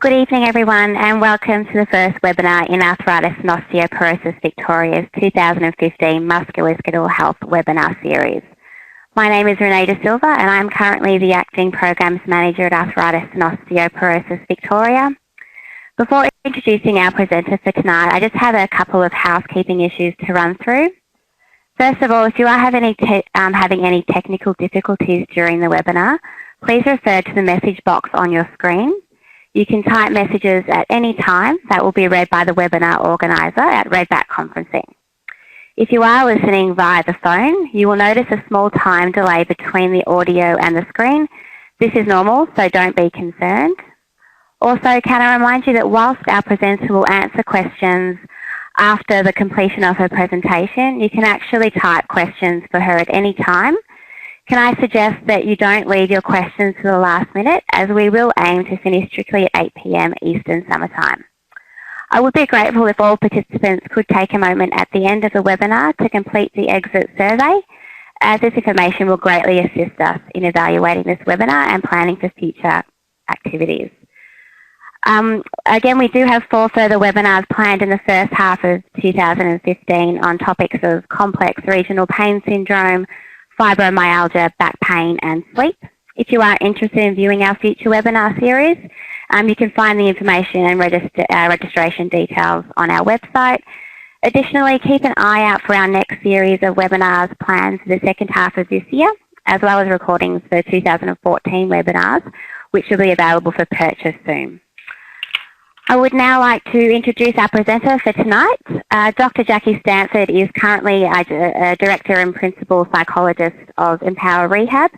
Good evening everyone and welcome to the first webinar in Arthritis and Osteoporosis Victoria's 2015 Musculoskeletal Health webinar series. My name is Renee De Silva and I'm currently the Acting Programs Manager at Arthritis and Osteoporosis Victoria. Before introducing our presenter for tonight, I just have a couple of housekeeping issues to run through. First of all, if you are having any technical difficulties during the webinar, please refer to the message box on your screen. You can type messages at any time that will be read by the webinar organiser at Redback Conferencing. If you are listening via the phone, you will notice a small time delay between the audio and the screen. This is normal, so don't be concerned. Also, can I remind you that whilst our presenter will answer questions after the completion of her presentation, you can actually type questions for her at any time. Can I suggest that you don't leave your questions to the last minute, as we will aim to finish strictly at 8 p.m. Eastern Summer Time. I would be grateful if all participants could take a moment at the end of the webinar to complete the exit survey, as this information will greatly assist us in evaluating this webinar and planning for future activities. Again, we do have 4 further webinars planned in the first half of 2015 on topics of complex regional pain syndrome, fibromyalgia, back pain and sleep. If you are interested in viewing our future webinar series, you can find the information and registration details on our website. Additionally, keep an eye out for our next series of webinars planned for the second half of this year, as well as recordings for 2014 webinars, which will be available for purchase soon. I would now like to introduce our presenter for tonight. Dr Jacqui Stanford is currently a Director and Principal Psychologist of EmpowerRehab,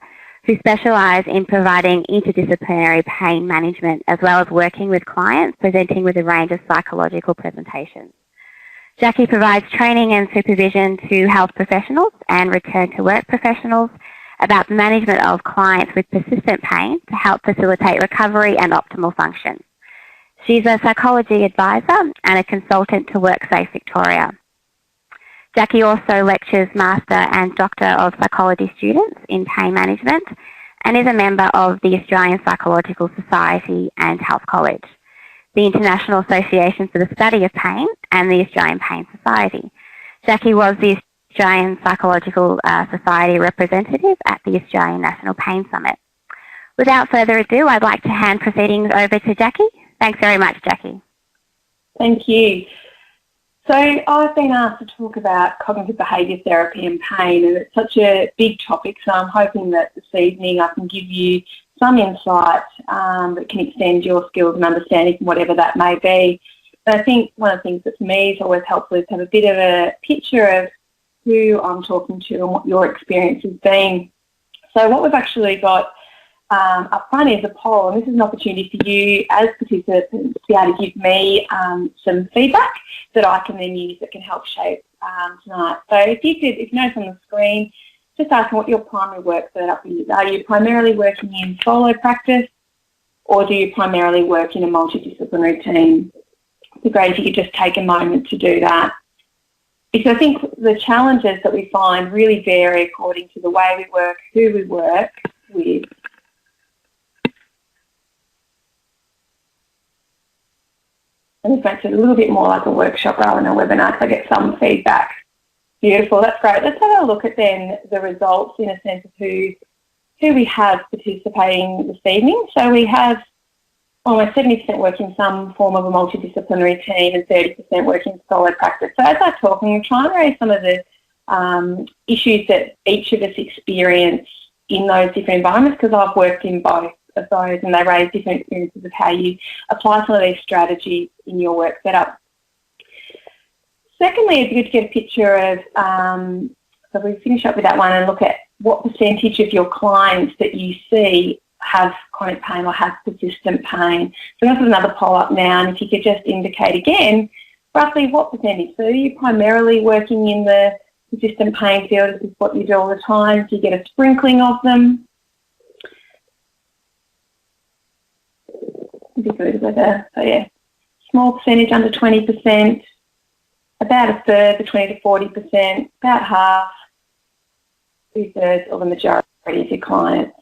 who specialise in providing interdisciplinary pain management as well as working with clients presenting with a range of psychological presentations. Jacqui provides training and supervision to health professionals and return-to-work professionals about the management of clients with persistent pain to help facilitate recovery and optimal function. She's a psychology advisor and a consultant to WorkSafe Victoria. Jacqui also lectures Master and Doctor of Psychology students in pain management and is a member of the Australian Psychological Society and Health College, the International Association for the Study of Pain and the Australian Pain Society. Jacqui was the Australian Psychological Society representative at the Australian National Pain Summit. Without further ado, I'd like to hand proceedings over to Jacqui. Thanks very much, Jacqui. Thank you. So I've been asked to talk about cognitive behaviour therapy and pain, and it's such a big topic, so I'm hoping that this evening I can give you some insight that can extend your skills and understanding, whatever that may be. And I think one of the things that for me is always helpful is to have a bit of a picture of who I'm talking to and what your experience has been. So what we've actually got up front is a poll, and this is an opportunity for you as participants to be able to give me some feedback that I can then use that can help shape tonight. So if you notice on the screen, just asking what your primary work setup is. Are you primarily working in solo practice, or do you primarily work in a multidisciplinary team? It'd be great if you could just take a moment to do that. Because I think the challenges that we find really vary according to the way we work, who we work with. And this makes it a little bit more like a workshop rather than a webinar because I get some feedback. Beautiful, that's great. Let's have a look at then the results in a sense of who we have participating this evening. So we have almost 70% work in some form of a multidisciplinary team and 30% work in solo practice. So as I'm talking, I'm trying to raise some of the issues that each of us experience in those different environments, because I've worked in both of those, and they raise different experiences of how you apply some of these strategies in your work setup. Secondly, it's good to get a picture of, so we finish up with that one and look at what percentage of your clients that you see have chronic pain or have persistent pain. So this is another poll up now, and if you could just indicate again, roughly what percentage. So are you primarily working in the persistent pain field? Is this what you do all the time? Do you get a sprinkling of them? Be good with a, so yeah, small percentage under 20%, about a third, the 20 to 40%, about half, 2/3 or the majority of your clients.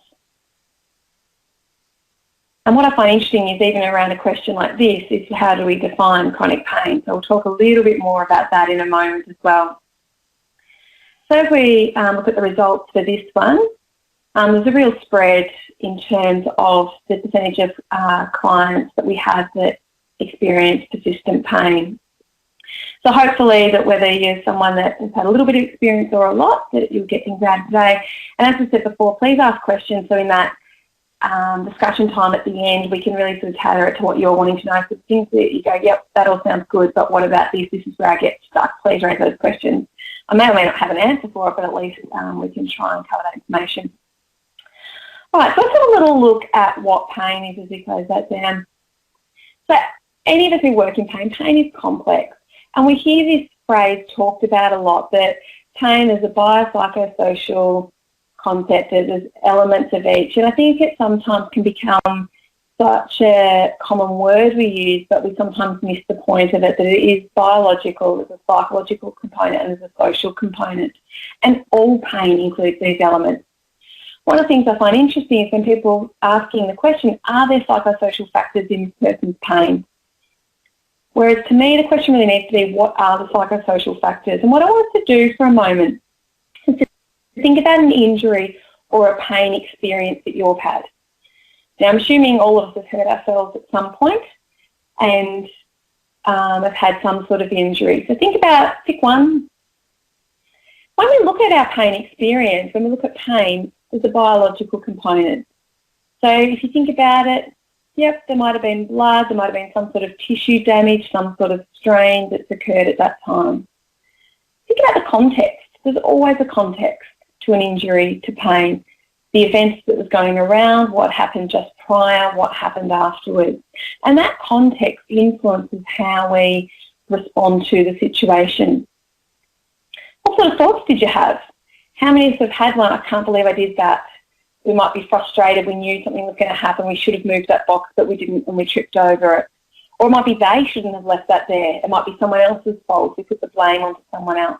And what I find interesting is even around a question like this is how do we define chronic pain? So we'll talk a little bit more about that in a moment as well. So if we look at the results for this one, there's a real spread in terms of the percentage of clients that we have that experience persistent pain. So hopefully that whether you're someone that has had a little bit of experience or a lot, that you'll get things out today. And as I said before, please ask questions so in that discussion time at the end, we can really sort of tailor it to what you're wanting to know. So things that you go, yep, that all sounds good, but what about this? This is where I get stuck. Please raise those questions. I may or may not have an answer for it, but at least we can try and cover that information. All right, so let's have a little look at what pain is as we close that down. So any of us who work in pain, pain is complex. And we hear this phrase talked about a lot, that pain is a biopsychosocial concept, there's elements of each. And I think it sometimes can become such a common word we use, but we sometimes miss the point of it, that it is biological, there's a psychological component and there's a social component. And all pain includes these elements. One of the things I find interesting is when people are asking the question, are there psychosocial factors in this person's pain? Whereas to me, the question really needs to be, what are the psychosocial factors? And what I want us to do for a moment is to think about an injury or a pain experience that you've had. Now, I'm assuming all of us have hurt ourselves at some point and have had some sort of injury. So think about, pick one. When we look at our pain experience, when we look at pain, there's a biological component. So if you think about it, yep, there might have been blood, there might have been some sort of tissue damage, some sort of strain that's occurred at that time. Think about the context. There's always a context to an injury, to pain. The events that was going around, what happened just prior, what happened afterwards. And that context influences how we respond to the situation. What sort of thoughts did you have? How many of us have had one, I can't believe I did that? We might be frustrated, we knew something was going to happen, we should have moved that box but we didn't and we tripped over it. Or it might be they shouldn't have left that there. It might be someone else's fault, we put the blame onto someone else.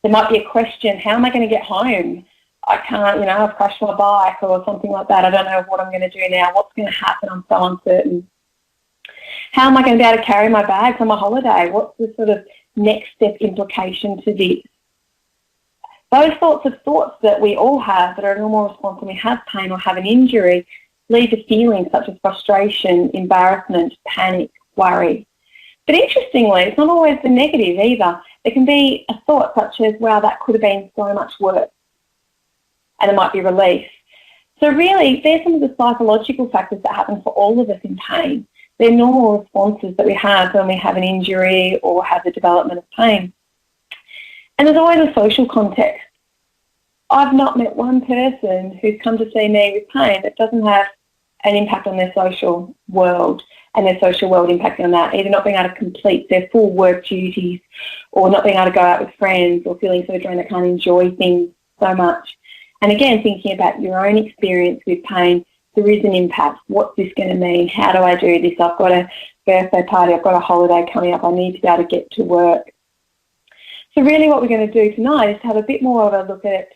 There might be a question, how am I going to get home? I can't, I've crashed my bike or something like that. I don't know what I'm going to do now. What's going to happen? I'm so uncertain. How am I going to be able to carry my bags on my holiday? What's the sort of next step implication to this? Those sorts of thoughts that we all have that are a normal response when we have pain or have an injury lead to feelings such as frustration, embarrassment, panic, worry. But interestingly, it's not always the negative either. There can be a thought such as, wow, that could have been so much worse. And it might be relief. So really, they're some of the psychological factors that happen for all of us in pain. They're normal responses that we have when we have an injury or have the development of pain. And there's always a social context. I've not met one person who's come to see me with pain that doesn't have an impact on their social world and their social world impacting on that, either not being able to complete their full work duties or not being able to go out with friends or feeling so drained they can't enjoy things so much. And again, thinking about your own experience with pain, there is an impact. What's this going to mean? How do I do this? I've got a birthday party, I've got a holiday coming up, I need to be able to get to work. So really what we're going to do tonight is to have a bit more of a look at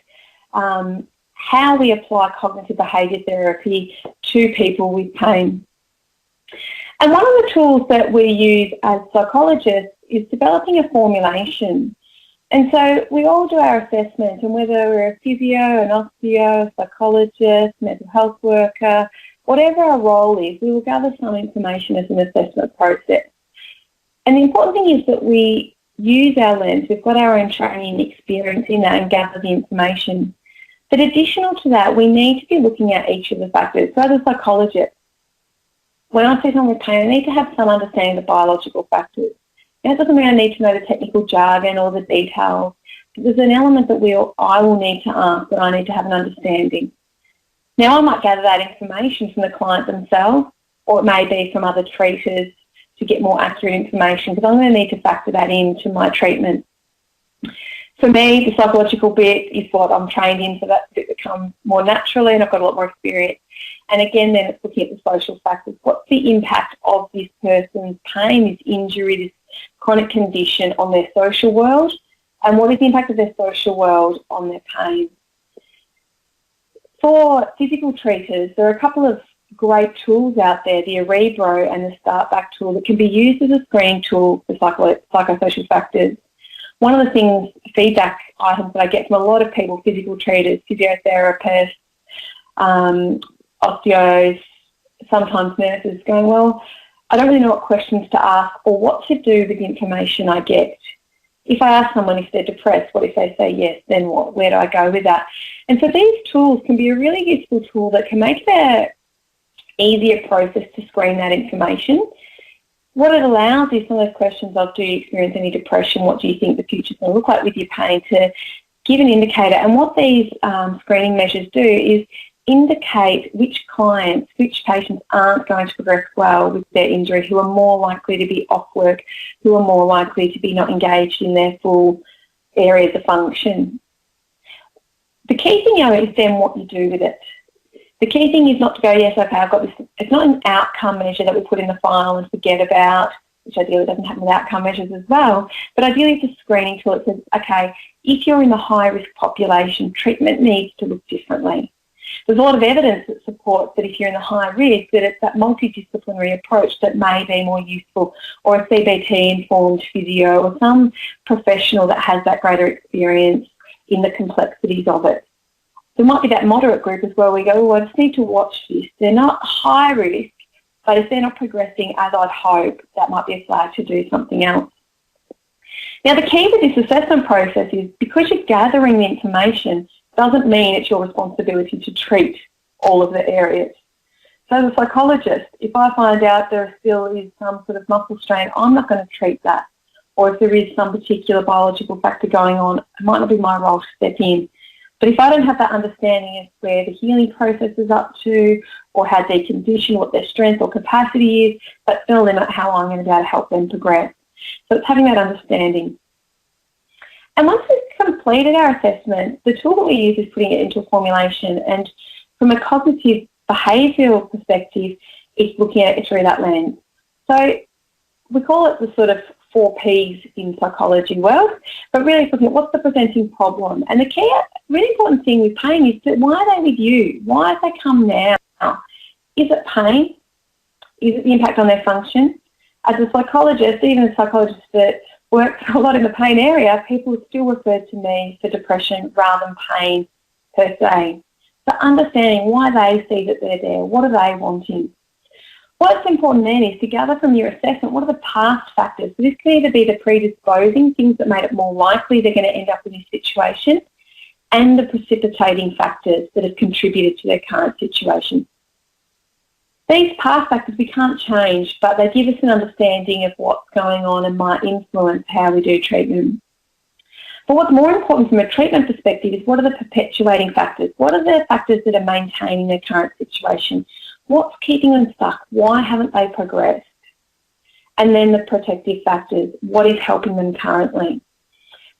how we apply cognitive behaviour therapy to people with pain. And one of the tools that we use as psychologists is developing a formulation. And so we all do our assessment, and whether we're a physio, an osteo, psychologist, mental health worker, whatever our role is, we will gather some information as an assessment process. And the important thing is that we use our lens. We've got our own training and experience in that and gather the information. But additional to that, we need to be looking at each of the factors. So as a psychologist, when I see someone with pain, I need to have some understanding of the biological factors. And it doesn't mean I need to know the technical jargon or the details. There's an element that I will need to ask, that I need to have an understanding. Now, I might gather that information from the client themselves, or it may be from other treaters to get more accurate information, because I'm going to need to factor that into my treatment. For me, the psychological bit is what I'm trained in, so that's the bit that comes more naturally, and I've got a lot more experience. And again, then it's looking at the social factors. What's the impact of this person's pain, this injury, this chronic condition on their social world, and what is the impact of their social world on their pain? For physical treaters, there are a couple of great tools out there, the Erebro and the StartBack tool, that can be used as a screening tool for psychosocial factors. One of the things, feedback items that I get from a lot of people, physical treaters, physiotherapists, osteos, sometimes nurses, going, well, I don't really know what questions to ask or what to do with the information I get. If I ask someone if they're depressed, what if they say yes, then what? Where do I go with that? And so these tools can be a really useful tool that can make it an easier process to screen that information. What it allows is some of those questions of, do you experience any depression? What do you think the future's going to look like with your pain? To give an indicator. And what these screening measures do is indicate which clients, which patients aren't going to progress well with their injury, who are more likely to be off work, who are more likely to be not engaged in their full areas of function. The key thing, is then what you do with it. The key thing is not to go, yes, okay, I've got this. It's not an outcome measure that we put in the file and forget about, which ideally doesn't happen with outcome measures as well. But ideally it's a screening tool that says, okay, if you're in the high-risk population, treatment needs to look differently. There's a lot of evidence that supports that if you're in the high risk, that it's that multidisciplinary approach that may be more useful, or a CBT-informed physio, or some professional that has that greater experience in the complexities of it. There might be that moderate group as well. We go, oh, I just need to watch this. They're not high risk, but if they're not progressing as I'd hope, that might be a flag to do something else. Now, the key with this assessment process is, because you're gathering the information, doesn't mean it's your responsibility to treat all of the areas. So as a psychologist, if I find out there still is some sort of muscle strain, I'm not going to treat that. Or if there is some particular biological factor going on, it might not be my role to step in. But if I don't have that understanding of where the healing process is up to, or how they're conditioned, what their strength or capacity is, that's going to limit how I'm going to be able to help them progress. So it's having that understanding. And once we've completed our assessment, the tool that we use is putting it into a formulation. And from a cognitive behavioural perspective, it's looking at it through that lens. So we call it the sort of 4 Ps in psychology world, but really it's looking at what's the presenting problem. And the key, really important thing with pain is that why are they with you? Why have they come now? Is it pain? Is it the impact on their function? As a psychologist, even a psychologist that works a lot in the pain area, people still refer to me for depression rather than pain per se. So understanding why they see that they're there, what are they wanting? What's important then is to gather from your assessment, what are the past factors? So this can either be the predisposing, things that made it more likely they're going to end up in this situation, and the precipitating factors that have contributed to their current situation. These past factors we can't change, but they give us an understanding of what's going on and might influence how we do treatment. But what's more important from a treatment perspective is, what are the perpetuating factors? What are the factors that are maintaining their current situation? What's keeping them stuck? Why haven't they progressed? And then the protective factors, what is helping them currently?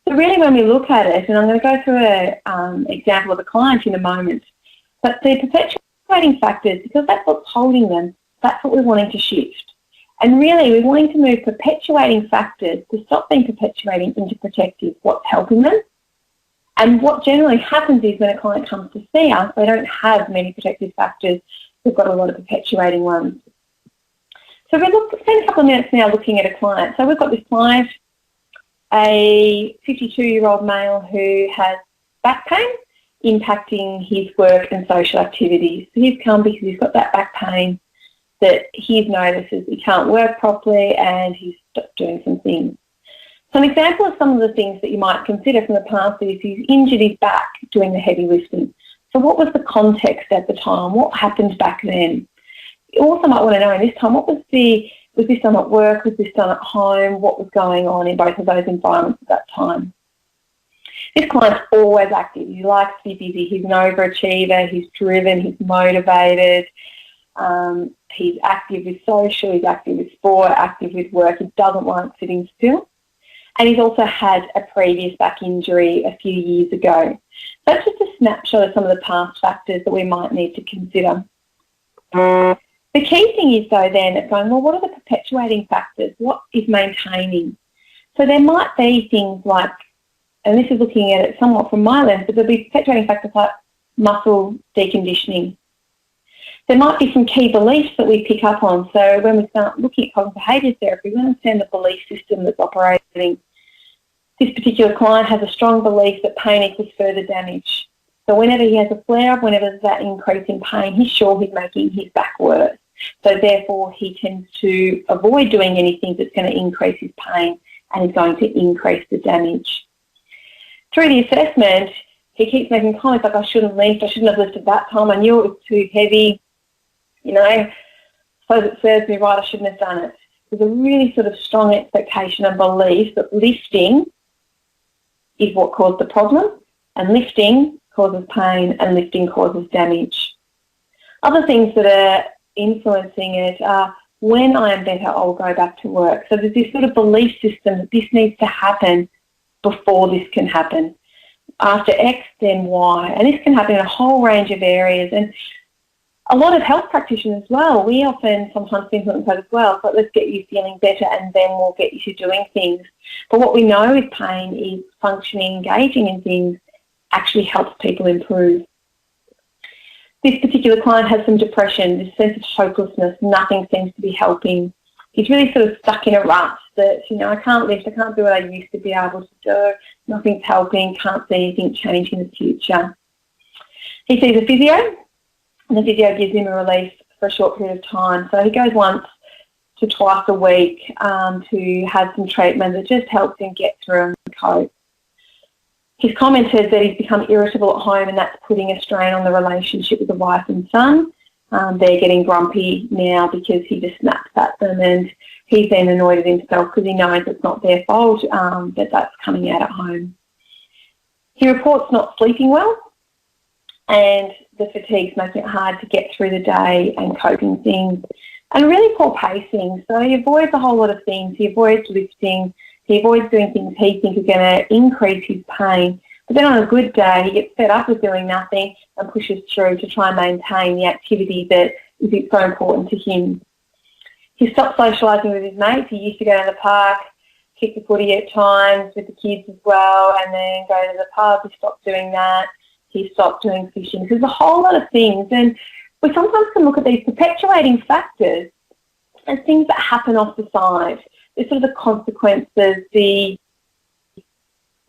So really when we look at it, and I'm going to go through an example of a client in a moment, but the perpetuating factors, because that's what's holding them, that's what we're wanting to shift. And really we're wanting to move perpetuating factors to stop being perpetuating into protective, what's helping them. And what generally happens is when a client comes to see us, they don't have many protective factors. We've got a lot of perpetuating ones. So we'll spend a couple of minutes now looking at a client. So we've got this client, a 52-year-old male who has back pain impacting his work and social activities. So he's come because he's got that back pain that he's notices he can't work properly and he's stopped doing some things. So an example of some of the things that you might consider from the past is he's injured his back doing the heavy lifting. So what was the context at the time? What happened back then? You also might want to know in this time, was this done at work? Was this done at home? What was going on in both of those environments at that time? This client's always active. He likes to be busy. He's an overachiever. He's driven. He's motivated. He's active with social. He's active with sport, active with work. He doesn't like sitting still. And he's also had a previous back injury a few years ago. So that's just a snapshot of some of the past factors that we might need to consider. The key thing is, though, then, it's going, well, what are the perpetuating factors? What is maintaining? So there might be things like, and this is looking at it somewhat from my lens, but there'll be perpetuating factors like muscle deconditioning. there might be some key beliefs that we pick up on. So when we start looking at cognitive behaviour therapy, we understand the belief system that's operating. This particular client has a strong belief that pain equals further damage. So whenever he has a flare-up, whenever there's that increase in pain, he's sure he's making his back worse. So therefore, he tends to avoid doing anything that's going to increase his pain and is going to increase the damage. Through the assessment, he keeps making comments like, I shouldn't have lifted that time, I knew it was too heavy. You know, I suppose it serves me right, I shouldn't have done it. There's a really sort of strong expectation and belief that lifting is what caused the problem, and lifting causes pain, and lifting causes damage. Other things that are influencing it are, when I am better, I'll go back to work. So there's this sort of belief system that this needs to happen before this can happen. After X, then Y. And this can happen in a whole range of areas. And a lot of health practitioners as well, we often sometimes think of that as well, so let's get you feeling better and then we'll get you to doing things. But what we know with pain is functioning, engaging in things actually helps people improve. This particular client has some depression, this sense of hopelessness, nothing seems to be helping. He's really sort of stuck in a rut that, you know, I can't lift, I can't do what I used to be able to do, nothing's helping, can't see anything change in the future. He sees a physio, and the physio gives him a release for a short period of time. So he goes once to twice a week to have some treatment that just helps him get through and cope. He's commented that he's become irritable at home, and that's putting a strain on the relationship with the wife and son. They're getting grumpy now because he just snaps at them, and he's then annoyed at himself because he knows it's not their fault, that that's coming out at home. He reports not sleeping well, and the fatigue's making it hard to get through the day and coping things, and really poor pacing. So he avoids a whole lot of things. He avoids lifting. He avoids doing things he thinks are going to increase his pain. But then on a good day, he gets fed up with doing nothing and pushes through to try and maintain the activity that is so important to him. He stopped socialising with his mates. He used to go to the park, kick the footy at times with the kids as well, and then go to the pub. He stopped doing that. He stopped doing fishing. So there's a whole lot of things. And we sometimes can look at these perpetuating factors as things that happen off the side. There's sort of the consequences, the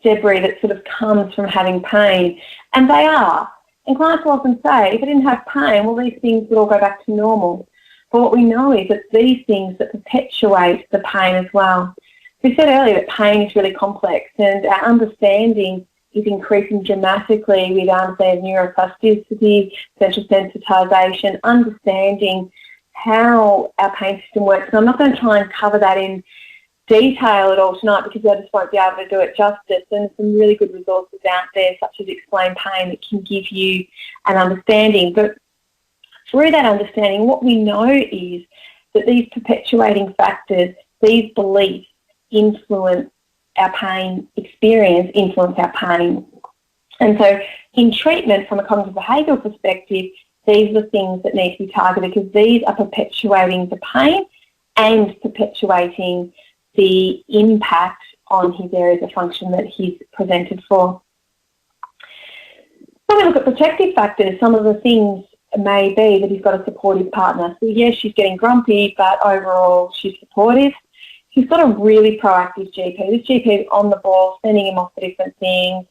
debris that sort of comes from having pain. And they are. And clients will often say, if I didn't have pain, well, these things would all go back to normal. But what we know is that these things that perpetuate the pain as well. We said earlier that pain is really complex, and our understanding is increasing dramatically with understanding neuroplasticity, central sensitization, understanding how our pain system works. And I'm not going to try and cover that in detail at all tonight because I just won't be able to do it justice. And there's some really good resources out there, such as Explain Pain, that can give you an understanding. But through that understanding, what we know is that these perpetuating factors, these beliefs influence our pain experience, influence our pain. And so in treatment, from a cognitive behavioural perspective, these are the things that need to be targeted because these are perpetuating the pain and perpetuating the impact on his areas of function that he's presented for. When we look at protective factors, some of the things may be that he's got a supportive partner. So yes, she's getting grumpy, but overall she's supportive. He's got a really proactive GP. This GP is on the ball, sending him off for different things,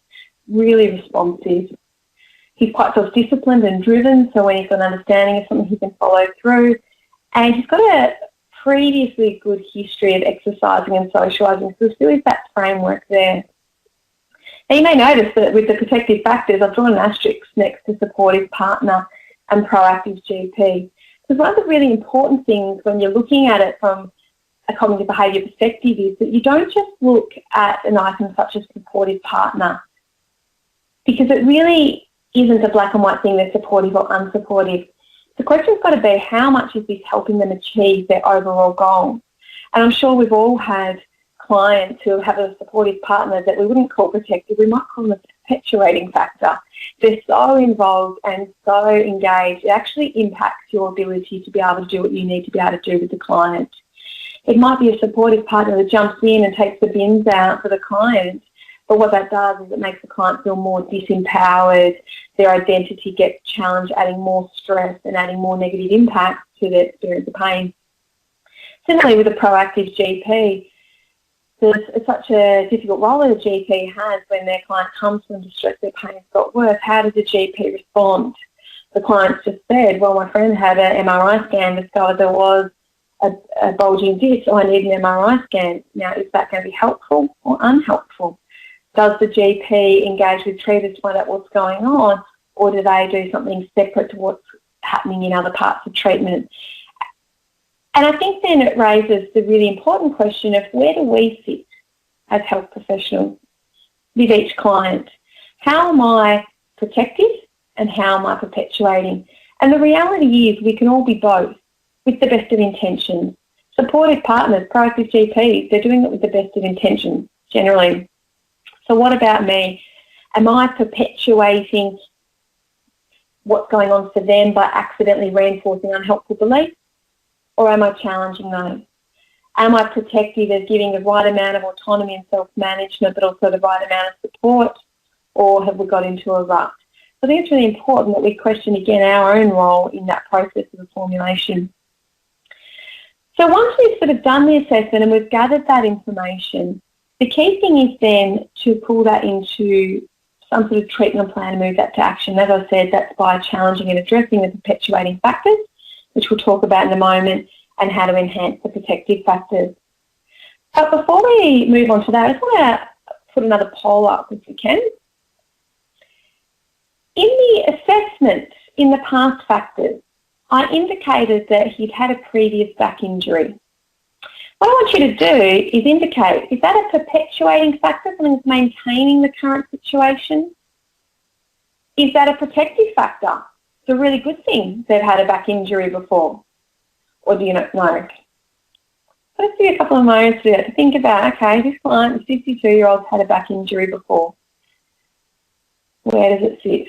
really responsive. He's quite self-disciplined and driven, so when he's got an understanding of something, he can follow through. And he's got a previously good history of exercising and socialising, so there is that framework there. Now, you may notice that with the protective factors, I've drawn an asterisk next to supportive partner and proactive GP. Because one of the really important things when you're looking at it from a cognitive behaviour perspective is that you don't just look at an item such as supportive partner, because it really isn't a black and white thing, they're supportive or unsupportive. The question's got to be, how much is this helping them achieve their overall goal? And I'm sure we've all had clients who have a supportive partner that we wouldn't call protective, we might call them a perpetuating factor. They're so involved and so engaged, it actually impacts your ability to be able to do what you need to be able to do with the client. It might be a supportive partner that jumps in and takes the bins out for the client, But what that does is it makes the client feel more disempowered, their identity gets challenged, adding more stress and adding more negative impacts to their experience of pain. Similarly, with a proactive GP, there's such a difficult role that a GP has when their client comes from distress, their pain's got worse. How does the GP respond? The client's just said, well, my friend had an MRI scan, discovered there was a bulging disc, so I need an MRI scan. Now, is that going to be helpful or unhelpful? Does the GP engage with treaters to find out what's going on, or do they do something separate to what's happening in other parts of treatment? And I think then it raises the really important question of where do we sit as health professionals with each client? How am I protective and how am I perpetuating? And the reality is we can all be both with the best of intentions. Supportive partners, proactive GPs, they're doing it with the best of intentions generally. So what about me? Am I perpetuating what's going on for them by accidentally reinforcing unhelpful beliefs? Or am I challenging those? Am I protective as giving the right amount of autonomy and self-management, but also the right amount of support? Or have we got into a rut? So I think it's really important that we question again our own role in that process of the formulation. So once we've sort of done the assessment and we've gathered that information, the key thing is then to pull that into some sort of treatment plan and move that to action. As I said, that's by challenging and addressing the perpetuating factors, which we'll talk about in a moment, and how to enhance the protective factors. But before we move on to that, I just want to put another poll up if we can. In the assessment, in the past factors, I indicated that he'd had a previous back injury. What I want you to do is indicate, is that a perpetuating factor, something that's maintaining the current situation? Is that a protective factor? It's a really good thing they've had a back injury before. Or do you not know? Let's give you a couple of moments to think about, okay, this client, the 52-year-old, had a back injury before. Where does it sit?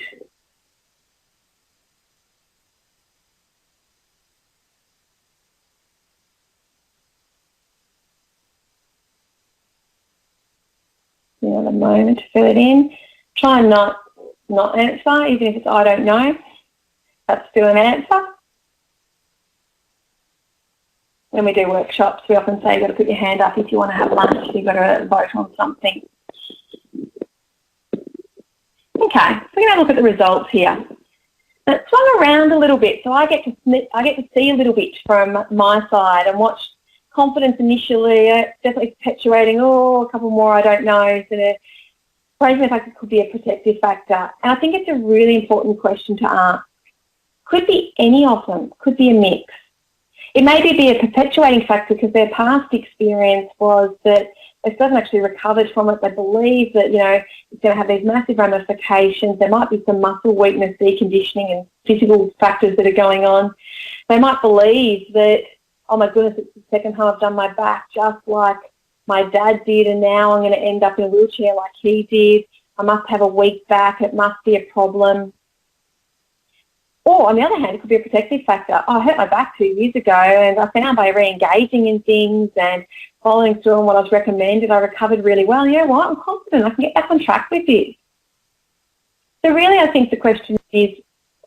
Another moment to fill it in. Try and not answer, even if it's I don't know. That's still an answer. When we do workshops, we often say you've got to put your hand up if you want to have lunch. You've got to vote on something. Okay, so we're going to look at the results here. Now, it's swung around a little bit, so I get to see a little bit from my side and watch confidence initially, definitely perpetuating, a couple more I don't know, so the raising the fact it could be a protective factor. And I think it's a really important question to ask. Could be any of them, could be a mix. It may be a perpetuating factor because their past experience was that they still haven't actually recovered from it. They believe that, it's going to have these massive ramifications. There might be some muscle weakness, deconditioning and physical factors that are going on. They might believe that, oh my goodness, it's the second time I've done my back just like my dad did and now I'm going to end up in a wheelchair like he did. I must have a weak back. It must be a problem. Or, on the other hand, it could be a protective factor. Oh, I hurt my back 2 years ago and I found by re-engaging in things and following through on what I was recommended, I recovered really well. You know what? I'm confident I can get back on track with this. So really, I think the question is,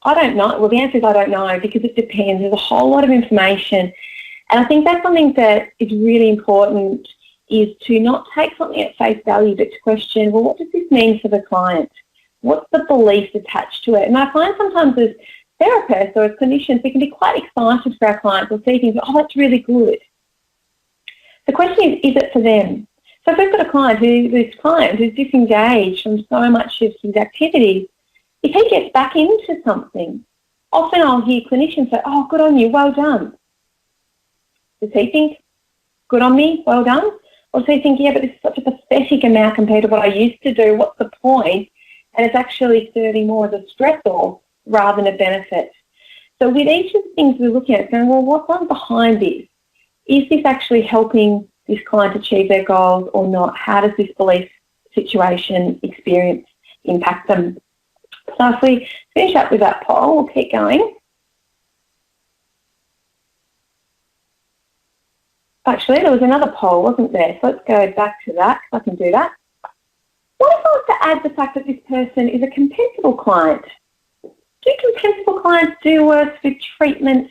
I don't know. Well, the answer is I don't know because it depends. There's a whole lot of information. And I think that's something that is really important, is to not take something at face value, but to question, well, what does this mean for the client? What's the beliefs attached to it? And I find sometimes as therapists or as clinicians, we can be quite excited for our clients or see things, oh, that's really good. The question is it for them? So if we've got a client who's disengaged from so much of his activities, if he gets back into something, often I'll hear clinicians say, oh, good on you, well done. Does he think, good on me, well done? Or does he think, yeah, but this is such a pathetic amount compared to what I used to do, what's the point? And it's actually serving more as a stressor rather than a benefit. So with each of the things we're looking at, it's going, well, what's on behind this? Is this actually helping this client achieve their goals or not? How does this belief, situation, experience impact them? So if we finish up with that poll, we'll keep going. Actually, there was another poll, wasn't there? So let's go back to that, I can do that. What if I was to add the fact that this person is a compensable client? Do compensable clients do worse with treatment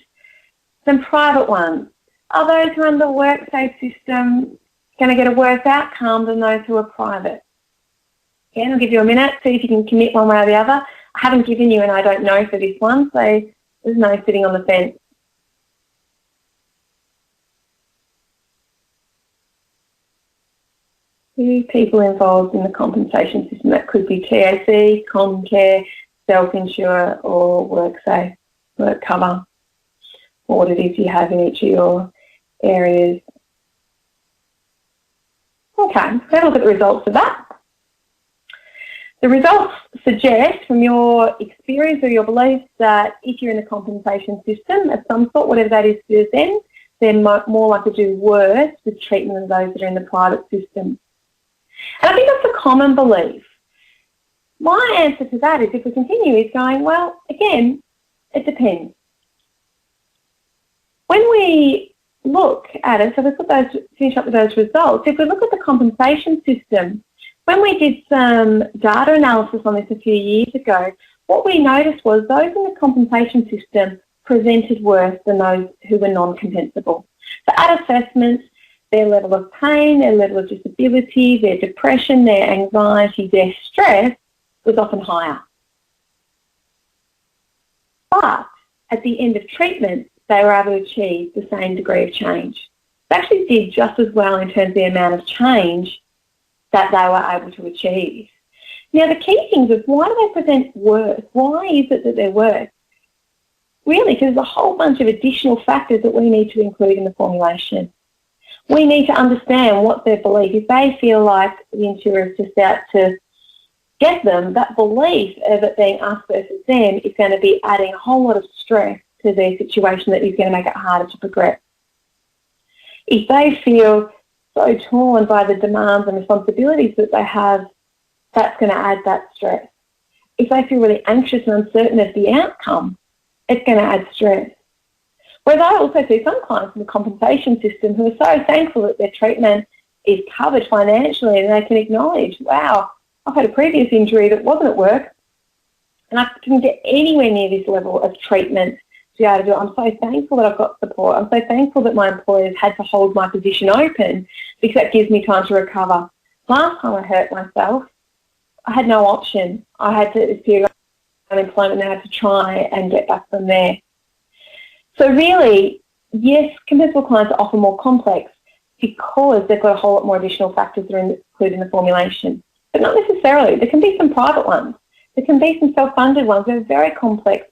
than private ones? Are those who are under the WorkSafe system going to get a worse outcome than those who are private? Again, I'll give you a minute, see if you can commit one way or the other. I haven't given you an I don't know for this one, so there's no sitting on the fence. Two people involved in the compensation system. That could be TAC, Comcare, self-insure, or WorkSafe, work cover, or what it is you have in each of your areas. Okay, let's have a look at the results of that. The results suggest from your experience or your beliefs that if you're in the compensation system of some sort, whatever that is for them, they're more likely to do worse with treatment than those that are in the private system. And I think that's a common belief. My answer to that is, if we continue, is going, well, again, it depends. When we look at it, so let's finish up with those results. If we look at the compensation system, when we did some data analysis on this a few years ago, what we noticed was those in the compensation system presented worse than those who were non-compensable. So at assessments, their level of pain, their level of disability, their depression, their anxiety, their stress was often higher. But at the end of treatment, they were able to achieve the same degree of change. They actually did just as well in terms of the amount of change that they were able to achieve. Now, the key thing is, why do they present worse? Why is it that they're worse? Really, because there's a whole bunch of additional factors that we need to include in the formulation. We need to understand what their belief. If they feel like the insurer is just out to get them, that belief of it being us versus them is going to be adding a whole lot of stress to their situation that is going to make it harder to progress. If they feel so torn by the demands and responsibilities that they have, that's going to add that stress. If they feel really anxious and uncertain of the outcome, it's going to add stress. Whereas I also see some clients in the compensation system who are so thankful that their treatment is covered financially and they can acknowledge, wow, I've had a previous injury that wasn't at work and I couldn't get anywhere near this level of treatment to be able to do it. I'm so thankful that I've got support. I'm so thankful that my employers had to hold my position open because that gives me time to recover. Last time I hurt myself, I had no option. I had to period of unemployment and I had to try and get back from there. So really, yes, compensable clients are often more complex because they've got a whole lot more additional factors that are included in the formulation. But not necessarily. There can be some private ones. There can be some self-funded ones. They're very complex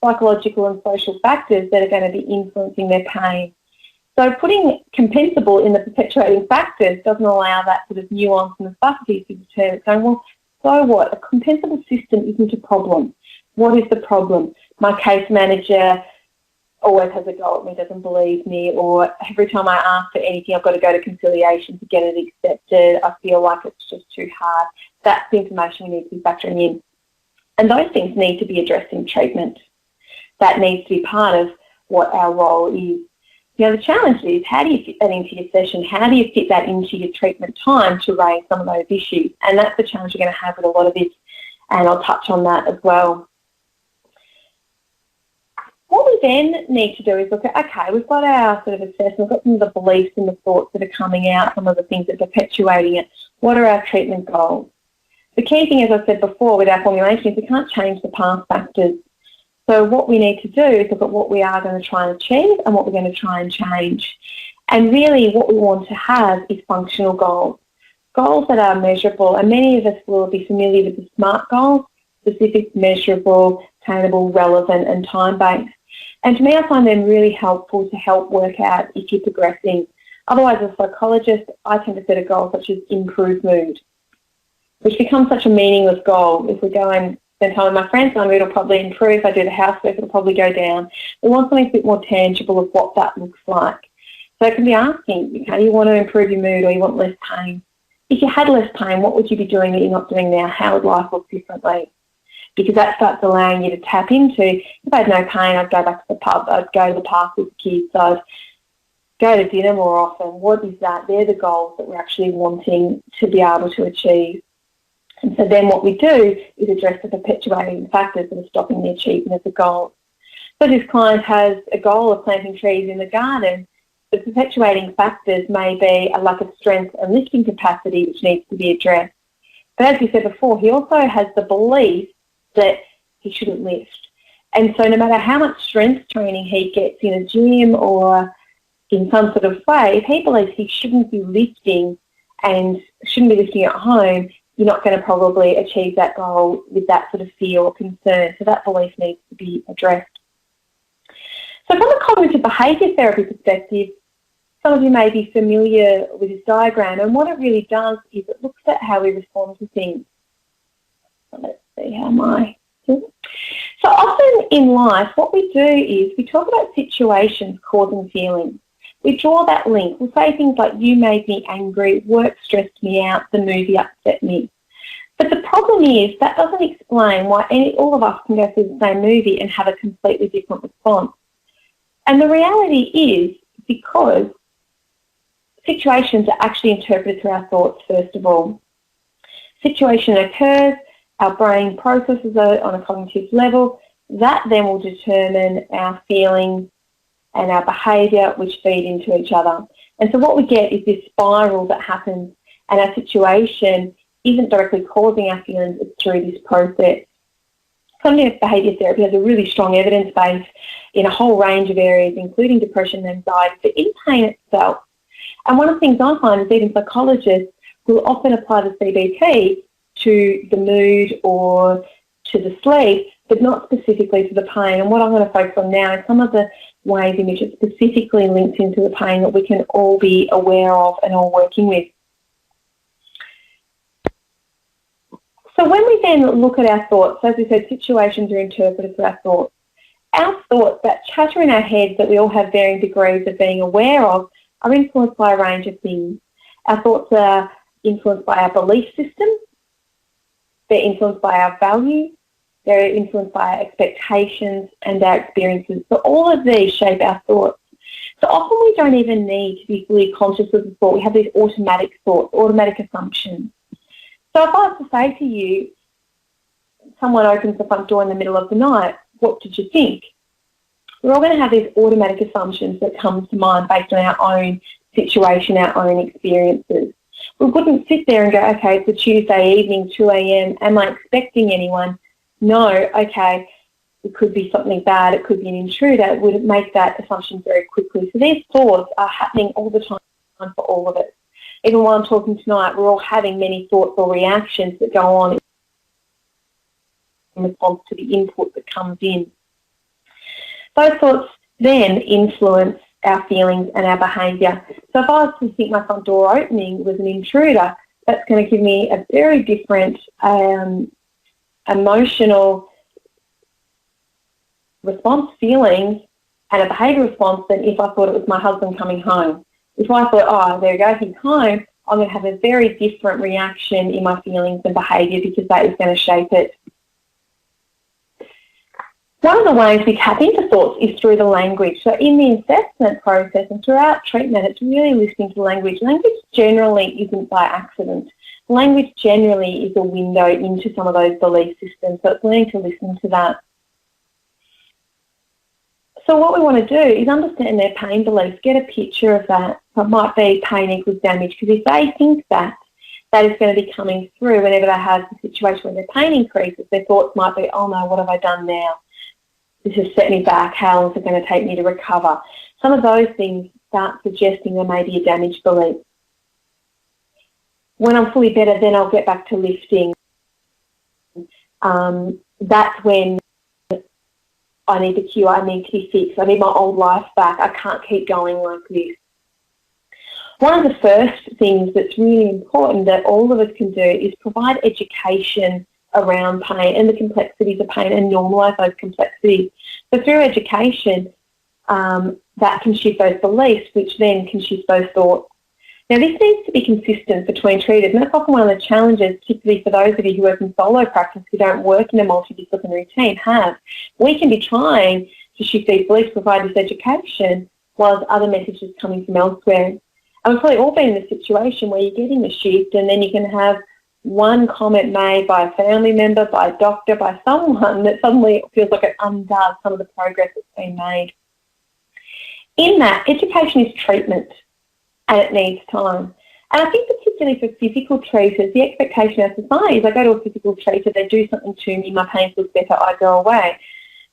psychological and social factors that are going to be influencing their pain. So putting compensable in the perpetuating factors doesn't allow that sort of nuance and subtlety to determine. Going, well, so what? A compensable system isn't a problem. What is the problem? My case manager always has a go at me, doesn't believe me, or every time I ask for anything, I've got to go to conciliation to get it accepted. I feel like it's just too hard. That's the information we need to be factoring in. And those things need to be addressed in treatment. That needs to be part of what our role is. Now, the challenge is, how do you fit that into your session? How do you fit that into your treatment time to raise some of those issues? And that's the challenge you're going to have with a lot of this, and I'll touch on that as well. What we then need to do is look at, okay, we've got our sort of assessment, we've got some of the beliefs and the thoughts that are coming out, some of the things that are perpetuating it. What are our treatment goals? The key thing, as I said before, with our formulation is we can't change the past factors. So what we need to do is look at what we are going to try and achieve and what we're going to try and change. And really what we want to have is functional goals, goals that are measurable. And many of us will be familiar with the SMART goals: specific, measurable, attainable, relevant, and time-based. And to me, I find them really helpful to help work out if you're progressing. Otherwise, as a psychologist, I tend to set a goal such as improve mood, which becomes such a meaningless goal. If we go and spend time with my friends, my mood will probably improve. If I do the housework, it'll probably go down. We want something a bit more tangible of what that looks like. So it can be asking, okay, you want to improve your mood or you want less pain. If you had less pain, what would you be doing that you're not doing now? How would life look differently? Because that starts allowing you to tap into, if I had no pain, I'd go back to the pub, I'd go to the park with the kids, I'd go to dinner more often. What is that? They're the goals that we're actually wanting to be able to achieve. And so then what we do is address the perpetuating factors that are stopping the achievement of the goal. So this client has a goal of planting trees in the garden. The perpetuating factors may be a lack of strength and lifting capacity, which needs to be addressed. But as we said before, he also has the belief that he shouldn't lift. And so no matter how much strength training he gets in a gym or in some sort of way, if he believes he shouldn't be lifting and shouldn't be lifting at home, you're not going to probably achieve that goal with that sort of fear or concern. So that belief needs to be addressed. So from a cognitive behaviour therapy perspective, some of you may be familiar with this diagram, and what it really does is it looks at how we respond to things. So let's see, how am I doing? So often in life, what we do is we talk about situations causing feelings. We draw that link. We'll say things like, you made me angry, work stressed me out, the movie upset me. But the problem is that doesn't explain why all of us can go through the same movie and have a completely different response. And the reality is because situations are actually interpreted through our thoughts, first of all. Situation occurs, our brain processes it on a cognitive level. That then will determine our feelings and our behaviour, which feed into each other. And so what we get is this spiral that happens, and our situation isn't directly causing our feelings, it's through this process. Cognitive behaviour therapy has a really strong evidence base in a whole range of areas, including depression and anxiety, but in pain itself. And one of the things I find is even psychologists will often apply the CBT to the mood or to the sleep, but not specifically to the pain. And what I'm going to focus on now is some of the ways in which it's specifically linked into the pain that we can all be aware of and all working with. So when we then look at our thoughts, as we said, situations are interpreted through our thoughts. Our thoughts, that chatter in our heads that we all have varying degrees of being aware of, are influenced by a range of things. Our thoughts are influenced by our belief system. They're influenced by our values. They're influenced by our expectations and our experiences. So all of these shape our thoughts. So often we don't even need to be fully conscious of the thought. We have these automatic thoughts, automatic assumptions. So if I was to say to you, someone opens the front door in the middle of the night, what did you think? We're all going to have these automatic assumptions that come to mind based on our own situation, our own experiences. We wouldn't sit there and go, okay, it's a Tuesday evening, 2 a.m, am I expecting anyone? No, okay, it could be something bad, it could be an intruder. It would make that assumption very quickly. So these thoughts are happening all the time for all of us. Even while I'm talking tonight, we're all having many thoughts or reactions that go on in response to the input that comes in. Those thoughts then influence our feelings and our behaviour. So if I was to think my front door opening was an intruder, that's going to give me a very different emotional response, feelings, and a behaviour response than if I thought it was my husband coming home. If I thought, oh, there we go, he's home, I'm going to have a very different reaction in my feelings and behaviour because that is going to shape it. One of the ways we tap into thoughts is through the language. So in the assessment process and throughout treatment, it's really listening to language. Language generally isn't by accident. Language generally is a window into some of those belief systems, so it's learning to listen to that. So what we want to do is understand their pain beliefs, get a picture of that. So it might be pain equals damage, because if they think that, that is going to be coming through whenever they have a situation where their pain increases, their thoughts might be, oh no, what have I done now? This has set me back, how long is it going to take me to recover? Some of those things start suggesting there may be a damaged belief. When I'm fully better, then I'll get back to lifting. That's when I need the cure, I need to be fixed, I need my old life back, I can't keep going like this. One of the first things that's really important that all of us can do is provide education around pain and the complexities of pain and normalise those complexities. So through education, that can shift those beliefs, which then can shift those thoughts. Now, this needs to be consistent between treaters, and that's often one of the challenges, particularly for those of you who work in solo practice who don't work in a multidisciplinary team, have. We can be trying to shift these beliefs, provide this education, while there's other messages coming from elsewhere. And we've probably all been in a situation where you're getting a shift and then you can have one comment made by a family member, by a doctor, by someone that suddenly feels like it undoes some of the progress that's been made. In that, education is treatment and it needs time. And I think particularly for physical treaters, the expectation of society is I go to a physical treater, they do something to me, my pain feels better, I go away.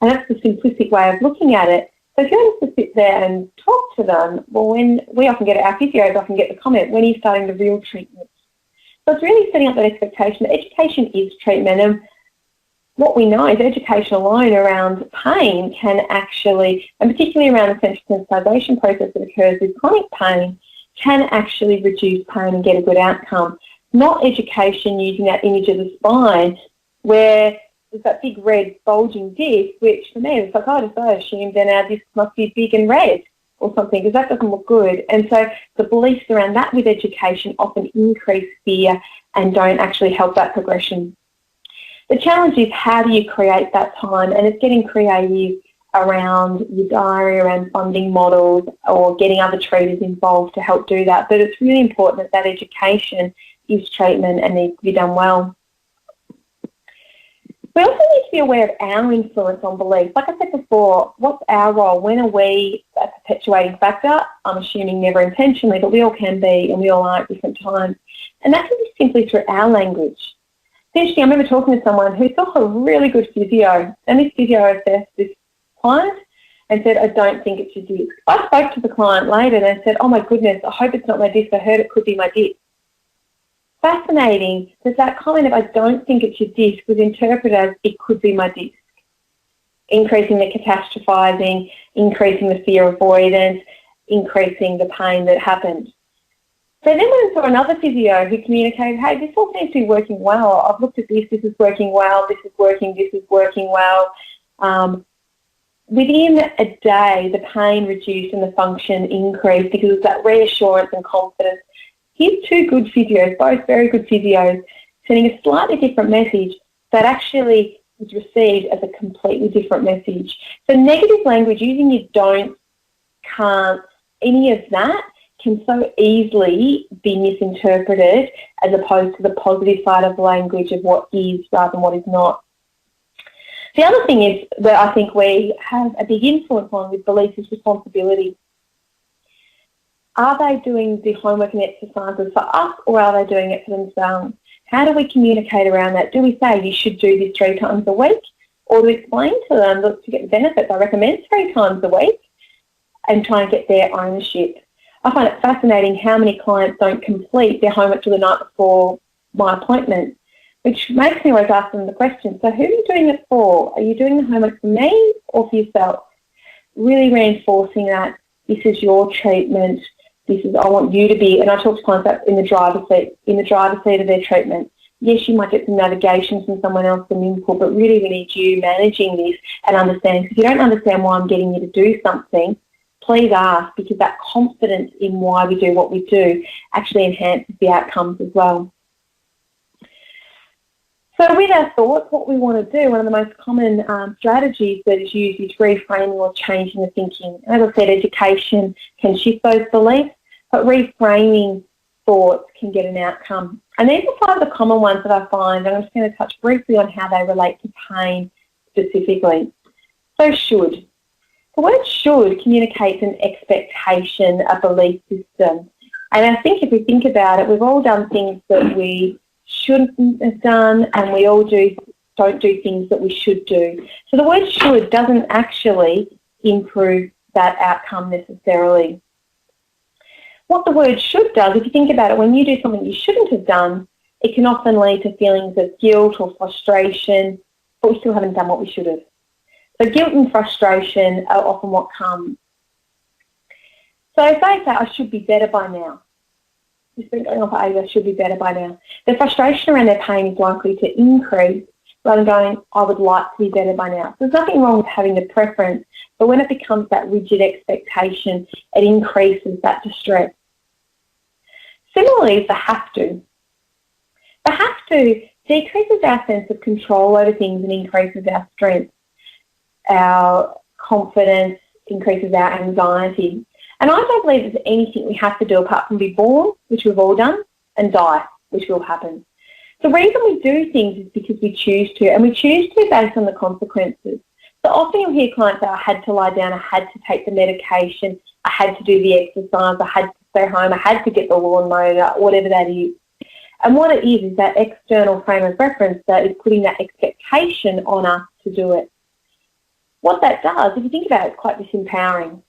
And that's the simplistic way of looking at it. So if you're going to sit there and talk to them, well, when we often get our physios, often get the comment, when are you starting the real treatment? So it's really setting up that expectation that education is treatment. And what we know is education alone around pain can actually, and particularly around the central sensitization process that occurs with chronic pain, can actually reduce pain and get a good outcome. Not education using that image of the spine where there's that big red bulging disc, which for me as a psychologist I assume then our disc must be big and red or something because that doesn't look good. And so the beliefs around that with education often increase fear and don't actually help that progression. The challenge is how do you create that time, and it's getting creative around your diary, around funding models or getting other treaters involved to help do that. But it's really important that that education is treatment and needs to be done well. We also need to be aware of our influence on beliefs. Like I said before, what's our role? When are we a perpetuating factor? I'm assuming never intentionally, but we all can be and we all are at different times. And that can be simply through our language. Essentially, I remember talking to someone who saw a really good physio, and this physio assessed this client and said, I don't think it's your disc. I spoke to the client later and said, oh my goodness, I hope it's not my disc. I heard it could be my disc. Fascinating that that comment of I don't think it's your disc was interpreted as it could be my disc, increasing the catastrophizing, increasing the fear avoidance, increasing the pain that happened. So then went and saw another physio who communicated, hey, this all seems to be working well. I've looked at this is working well, this is working well. Within a day, the pain reduced and the function increased because of that reassurance and confidence. Here's two good physios, both very good physios, sending a slightly different message that actually was received as a completely different message. So negative language, using your don't, can't, any of that can so easily be misinterpreted as opposed to the positive side of language of what is rather than what is not. The other thing is that I think we have a big influence on with beliefs is responsibility. Are they doing the homework and exercises for us or are they doing it for themselves? How do we communicate around that? Do we say you should do this 3 times a week? Or do we explain to them that to get the benefits, I recommend 3 times a week and try and get their ownership? I find it fascinating how many clients don't complete their homework till the night before my appointment, which makes me always ask them the question, so who are you doing it for? Are you doing the homework for me or for yourself? Really reinforcing that this is your treatment, this is, I want you to be, and I talk to clients about in the driver's seat of their treatment. Yes, you might get some navigation from someone else, some input, but really we need you managing this and understanding. Because if you don't understand why I'm getting you to do something, please ask, because that confidence in why we do what we do actually enhances the outcomes as well. So with our thoughts, what we want to do, one of the most common strategies that is used is reframing or changing the thinking. As I said, education can shift those beliefs, but reframing thoughts can get an outcome. And these are 5 of the common ones that I find, and I'm just going to touch briefly on how they relate to pain specifically. So should. The word should communicates an expectation, a belief system. And I think if we think about it, we've all done things that we shouldn't have done, and we all don't do things that we should do. So the word should doesn't actually improve that outcome necessarily. What the word should does, if you think about it, when you do something you shouldn't have done, it can often lead to feelings of guilt or frustration, but we still haven't done what we should have. So guilt and frustration are often what comes. So if they say, I should be better by now, it's been going on for ages, I should be better by now, the frustration around their pain is likely to increase rather than going, I would like to be better by now. So there's nothing wrong with having the preference, but when it becomes that rigid expectation, it increases that distress. Similarly, the have to. The have to decreases our sense of control over things and increases our strength. Our confidence increases our anxiety. And I don't believe there's anything we have to do apart from be born, which we've all done, and die, which will happen. The reason we do things is because we choose to, and we choose to based on the consequences. So often you'll hear clients say, I had to lie down, I had to take the medication, I had to do the exercise, I had to stay home, I had to get the lawn mowed, whatever that is. And what it is that external frame of reference that is putting that expectation on us to do it. What that does, if you think about it, it's quite disempowering.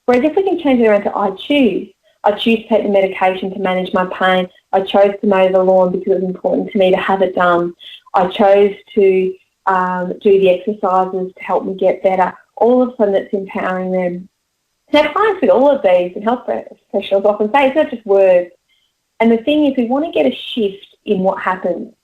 Whereas if we can change it around to I choose to take the medication to manage my pain. I chose to mow the lawn because it was important to me to have it done. I chose to do the exercises to help me get better. All of a sudden it's empowering them. Now clients with all of these, and health professionals often say, it's not just words. And the thing is, we want to get a shift in what happens.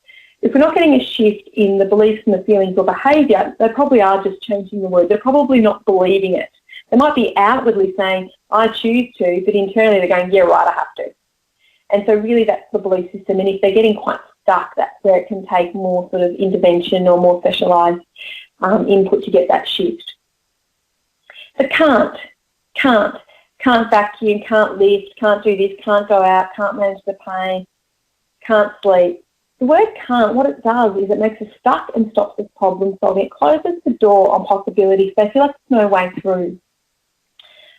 If we're not getting a shift in the beliefs and the feelings or behaviour, they probably are just changing the word. They're probably not believing it. They might be outwardly saying, I choose to, but internally they're going, yeah, right, I have to. And so really that's the belief system. And if they're getting quite stuck, that's where it can take more sort of intervention or more specialised input to get that shift. So can't vacuum, can't lift, can't do this, can't go out, can't manage the pain, can't sleep. The word can't, what it does is it makes us stuck and stops us problem solving. It closes the door on possibilities. They feel like there's no way through.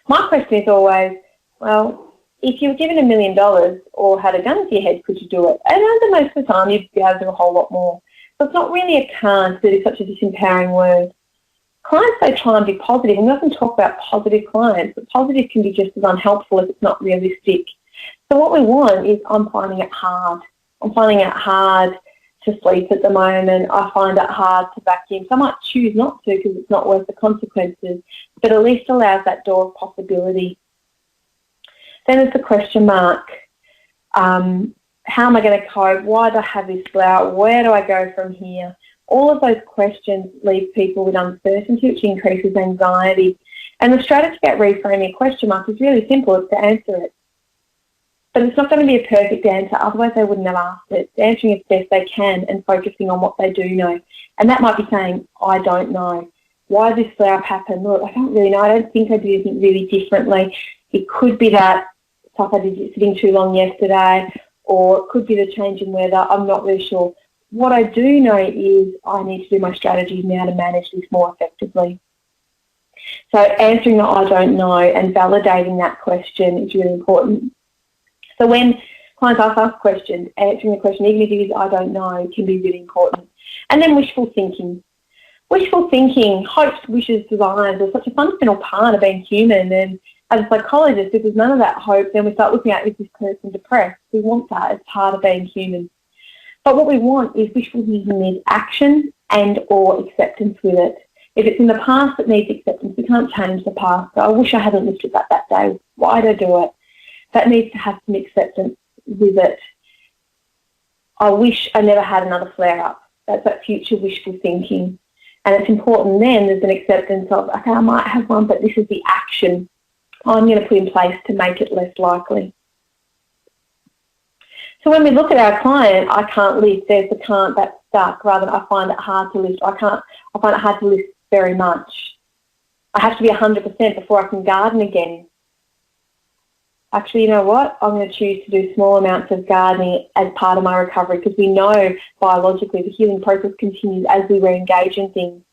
My question is always, well, if you were given $1 million or had a gun to your head, could you do it? And under most of the time, you'd be able to do a whole lot more. So it's not really a can't, but it's such a disempowering word. Clients, they try and be positive, and we often talk about positive clients, but positive can be just as unhelpful if it's not realistic. So what we want is, I'm finding it hard. I'm finding it hard to sleep at the moment. I find it hard to vacuum. So I might choose not to because it's not worth the consequences, but at least allows that door of possibility. Then there's the question mark. How am I going to cope? Why do I have this flare? Where do I go from here? All of those questions leave people with uncertainty, which increases anxiety. And the strategy at reframing a question mark is really simple. It's to answer it. But it's not going to be a perfect answer, otherwise they wouldn't have asked it. It's answering as best they can and focusing on what they do know. And that might be saying, I don't know. Why did this flare-up happen? Look, I don't really know. I don't think I did anything really differently. It could be that stuff I did sitting too long yesterday, or it could be the change in weather. I'm not really sure. What I do know is I need to do my strategies now to manage this more effectively. So answering the I don't know and validating that question is really important. So when clients ask questions, answering the question, even if it is I don't know, can be really important. And then wishful thinking. Wishful thinking, hopes, wishes, desires are such a fundamental part of being human. And as a psychologist, if there's none of that hope, then we start looking at, is this person depressed? We want that as part of being human. But what we want is wishful thinking needs action and or acceptance with it. If it's in the past that needs acceptance, we can't change the past. So I wish I hadn't lifted that day. Why did I do it? That needs to have some acceptance with it. I wish I never had another flare-up. That's that future wishful thinking. And it's important then there's an acceptance of, okay, I might have one, but this is the action I'm going to put in place to make it less likely. So when we look at our client, I can't lift, there's the can't, that's stuck, rather than I find it hard to lift. I find it hard to lift very much. I have to be 100% before I can garden again. Actually, you know what? I'm going to choose to do small amounts of gardening as part of my recovery because we know biologically the healing process continues as we re-engage in things.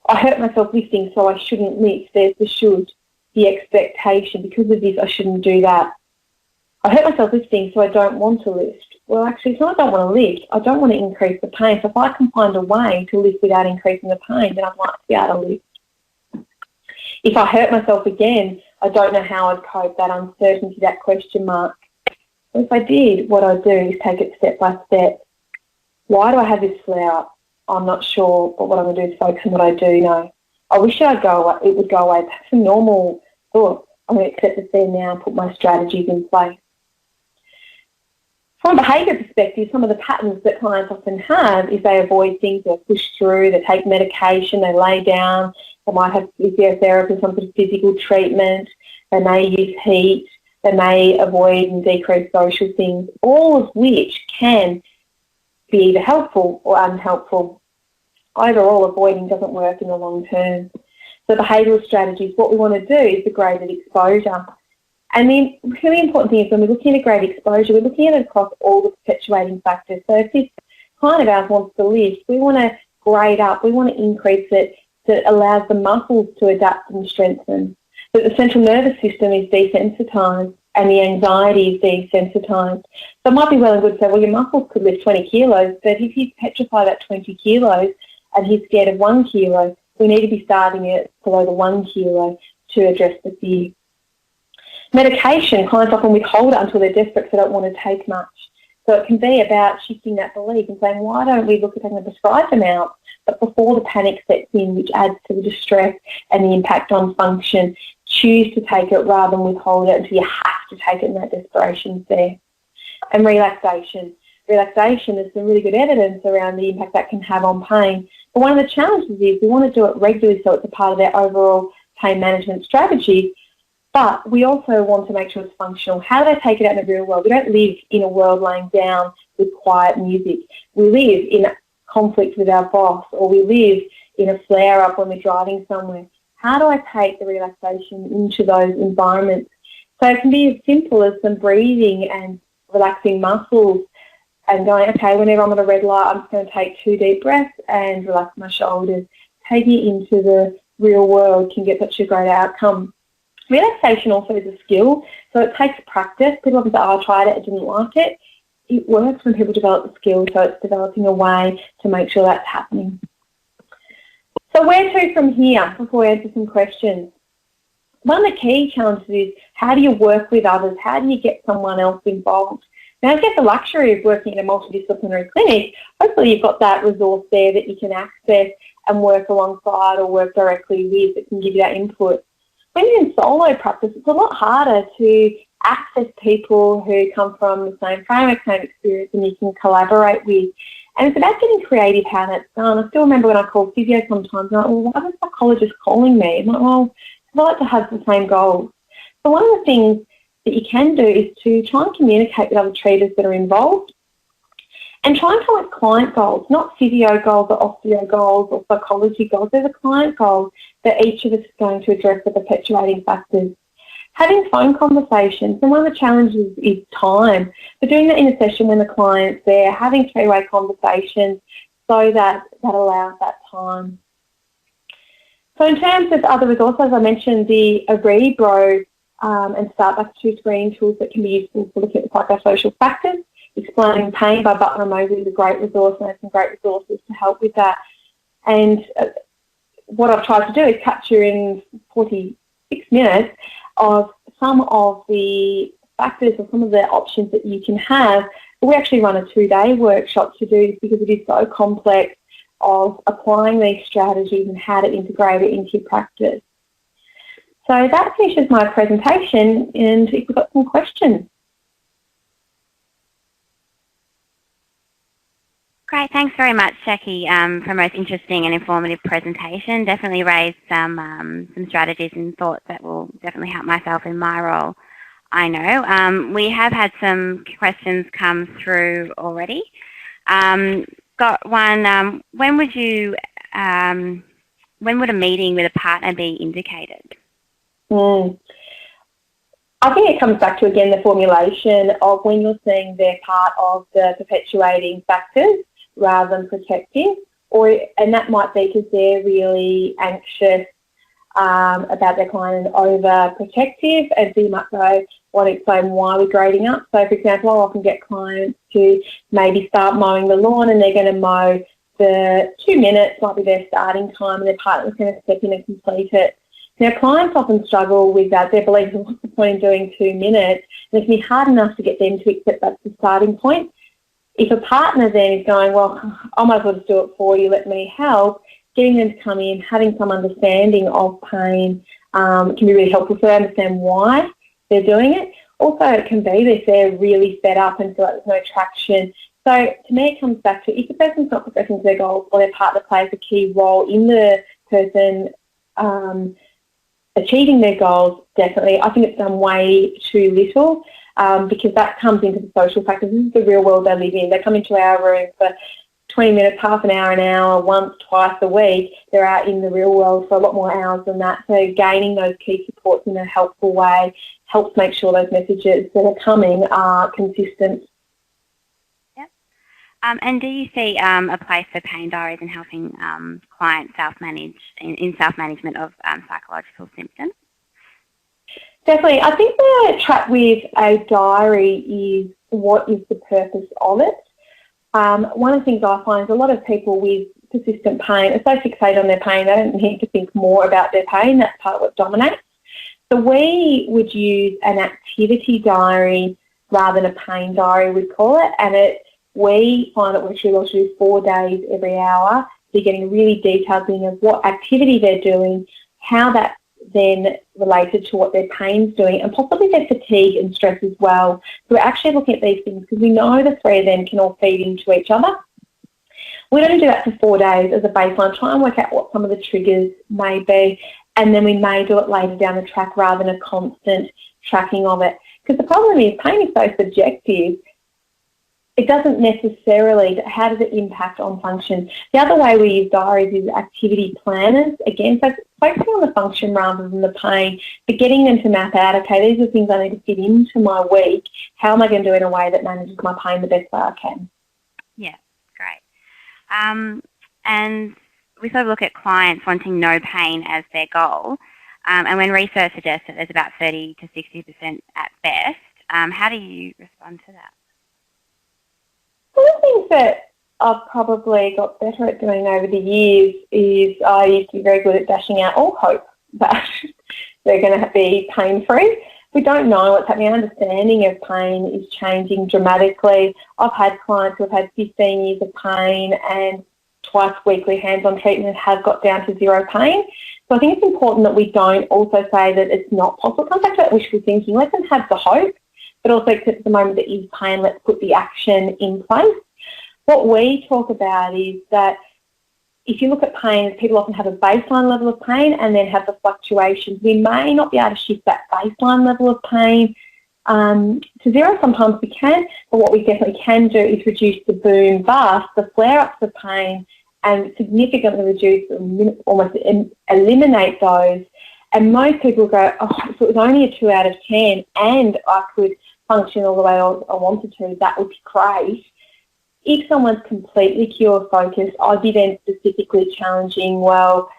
I hurt myself lifting, so I shouldn't lift. There's the should, the expectation. Because of this, I shouldn't do that. I hurt myself lifting, so I don't want to lift. Well, actually, it's not I don't want to lift. I don't want to increase the pain. So if I can find a way to lift without increasing the pain, then I'd like to be able to lift. If I hurt myself again, I don't know how I'd cope, that uncertainty, that question mark. If I did, what I'd do is take it step by step. Why do I have this flare-up? I'm not sure, but what I'm going to do is focus on what I do know. I wish it would go away. That's a normal thought. I'm going to accept it there now and put my strategies in place. From a behaviour perspective, some of the patterns that clients often have is they avoid things, they push through, they take medication, they lay down, they might have physiotherapy, some sort of physical treatment, they may use heat, they may avoid and decrease social things, all of which can be either helpful or unhelpful. Overall, avoiding doesn't work in the long term. So behavioural strategies, what we want to do is the graded exposure. And the really important thing is when we're looking at grade exposure, we're looking at it across all the perpetuating factors. So if this client of ours wants to lift, we want to grade up, we want to increase it so it allows the muscles to adapt and strengthen. But the central nervous system is desensitised and the anxiety is desensitised. So it might be well and good to say, well, your muscles could lift 20 kilos, but if you petrify that 20 kilos and he's scared of 1 kilo, we need to be starting it below the 1 kilo to address the fear. Medication, clients often withhold it until they're desperate because they don't want to take much. So it can be about shifting that belief and saying, why don't we look at taking a prescribed amount, but before the panic sets in, which adds to the distress and the impact on function, choose to take it rather than withhold it until you have to take it and that desperation's there. And relaxation. Relaxation, there's some really good evidence around the impact that can have on pain. But one of the challenges is we want to do it regularly so it's a part of their overall pain management strategy. But we also want to make sure it's functional. How do they take it out in the real world? We don't live in a world laying down with quiet music. We live in conflict with our boss, or we live in a flare-up when we're driving somewhere. How do I take the relaxation into those environments? So it can be as simple as some breathing and relaxing muscles and going, okay, whenever I'm on a red light, I'm just going to take 2 deep breaths and relax my shoulders. Taking it into the real world can get such a great outcome. Relaxation also is a skill, so it takes practice. People often say, oh, I tried it, I didn't like it. It works when people develop the skill, so it's developing a way to make sure that's happening. So where to from here before we answer some questions? One of the key challenges is how do you work with others? How do you get someone else involved? Now, if you get the luxury of working in a multidisciplinary clinic, hopefully you've got that resource there that you can access and work alongside or work directly with that can give you that input. When you're in solo practice, it's a lot harder to access people who come from the same framework, same experience, and you can collaborate with. And it's about getting creative how that's done. I still remember when I called physio sometimes, I'm like, well, why is a psychologist calling me? I'm like, well, I'd like to have the same goals. So one of the things that you can do is to try and communicate with other treaters that are involved and try and come up with client goals, not physio goals or osteo goals or psychology goals. There's a client goal that each of us is going to address the perpetuating factors. Having phone conversations, and one of the challenges is time. But doing that in a session when the client's there, having three-way conversations so that allows that time. So in terms of other resources, I mentioned the Cerebro and Start Back to screening tools that can be useful for looking at the psychosocial factors. Explaining Pain by Butler and Mosley is a great resource, and there's some great resources to help with that. And what I've tried to do is capture in 46 minutes of some of the factors or some of the options that you can have. We actually run a 2-day workshop to do this because it is so complex of applying these strategies and how to integrate it into your practice. So that finishes my presentation, and if we've got some questions. Great, thanks very much, Jacqui, for a most interesting and informative presentation. Definitely raised some strategies and thoughts that will definitely help myself in my role. I know. We have had some questions come through already. Got one. When would a meeting with a partner be indicated? I think it comes back to, again, the formulation of when you're seeing they're part of the perpetuating factors rather than protective, and that might be because they're really anxious about their client and overprotective, and so you might go, want to explain why we're grading up. So, for example, I'll often get clients to maybe start mowing the lawn, and they're going to mow for 2 minutes, might be their starting time, and their partner's going to step in and complete it. Now, clients often struggle with that. They believe, what's the point in doing 2 minutes? And it can be hard enough to get them to accept that's the starting point. If a partner then is going, well, I might as well just do it for you, let me help, getting them to come in, having some understanding of pain can be really helpful so they understand why they're doing it. Also, it can be that they're really fed up and feel like there's no traction. So to me, it comes back to if the person's not progressing to their goals or their partner plays a key role in the person achieving their goals, definitely. I think it's done way too little because that comes into the social factors. This is the real world they live in. They come into our room for 20 minutes, half an hour, once, twice a week. They're out in the real world for a lot more hours than that. So gaining those key supports in a helpful way, helps make sure those messages that are coming are consistent. And do you see a place for pain diaries in helping clients self-manage in self-management of psychological symptoms? Definitely. I think the trap with a diary is what is the purpose of it. One of the things I find is a lot of people with persistent pain are so fixated on their pain they don't need to think more about their pain. That's part of what dominates. So we would use an activity diary rather than a pain diary, we'd call it, and we find that we should also do 4 days every hour. So you're getting a really detailed thing of what activity they're doing, how that's then related to what their pain's doing, and possibly their fatigue and stress as well. So we're actually looking at these things because we know the three of them can all feed into each other. We don't do that for 4 days as a baseline, try and work out what some of the triggers may be, and then we may do it later down the track rather than a constant tracking of it. Because the problem is pain is so subjective. It doesn't necessarily, how does it impact on function? The other way we use diaries is activity planners. Again, so focusing on the function rather than the pain, but getting them to map out, okay, these are the things I need to fit into my week. How am I going to do it in a way that manages my pain the best way I can? Yeah, great. And we sort of look at clients wanting no pain as their goal. And when research suggests that there's about 30 to 60% at best, how do you respond to that? One of the things that I've probably got better at doing over the years is I used to be very good at dashing out all hope that they're going to be pain-free. We don't know what's happening. Our understanding of pain is changing dramatically. I've had clients who have had 15 years of pain and twice weekly hands-on treatment have got down to 0 pain. So I think it's important that we don't also say that it's not possible. It comes back to that wishful thinking. Let's have the hope, but also at the moment that is pain, let's put the action in place. What we talk about is that if you look at pain, people often have a baseline level of pain and then have the fluctuations. We may not be able to shift that baseline level of pain to 0. Sometimes we can, but what we definitely can do is reduce the boom bust, the flare-ups of pain, and significantly reduce, almost eliminate those. And most people go, oh, if it was only a 2 out of 10 and I could function all the way I wanted to, that would be great. If someone's completely cure focused, I'd be then specifically challenging, well,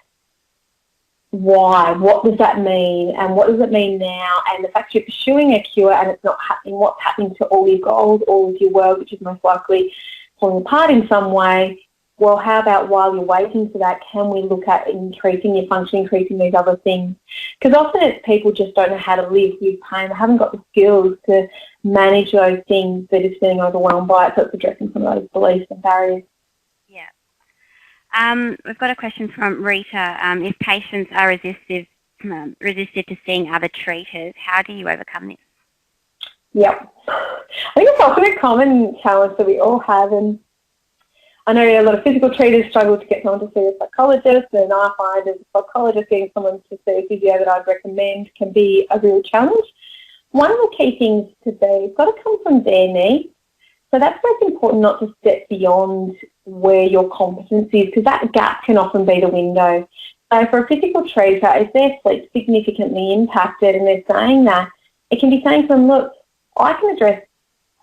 why? What does that mean? And what does it mean now? And the fact you're pursuing a cure and it's not happening, what's happening to all your goals, all of your world, which is most likely falling apart in some way. Well, how about while you're waiting for that, can we look at increasing your function, increasing these other things? Because often it's people just don't know how to live with pain. They haven't got the skills to manage those things. They're just feeling overwhelmed by it, so it's addressing some of those beliefs and barriers. Yeah. We've got a question from Rita. If patients are resistive to seeing other treaters, how do you overcome this? Yep. I think it's often a common challenge that we all have, and I know a lot of physical treaters struggle to get someone to see a psychologist, and I find as a psychologist getting someone to see a physio that I'd recommend can be a real challenge. One of the key things to be, it's got to come from their needs. So that's where it's important not to step beyond where your competence is, because that gap can often be the window. So for a physical treater, if their sleep's significantly impacted and they're saying that, it can be saying to them, look, I can address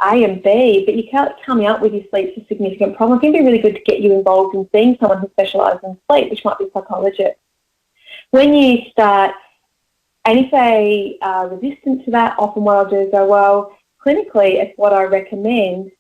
A and B, but you can't come out with your sleep's a significant problem. It can be really good to get you involved in seeing someone who specialises in sleep, which might be a psychologist. When you start, and if they are resistant to that, often what I'll do is go, well, clinically, it's what I recommend.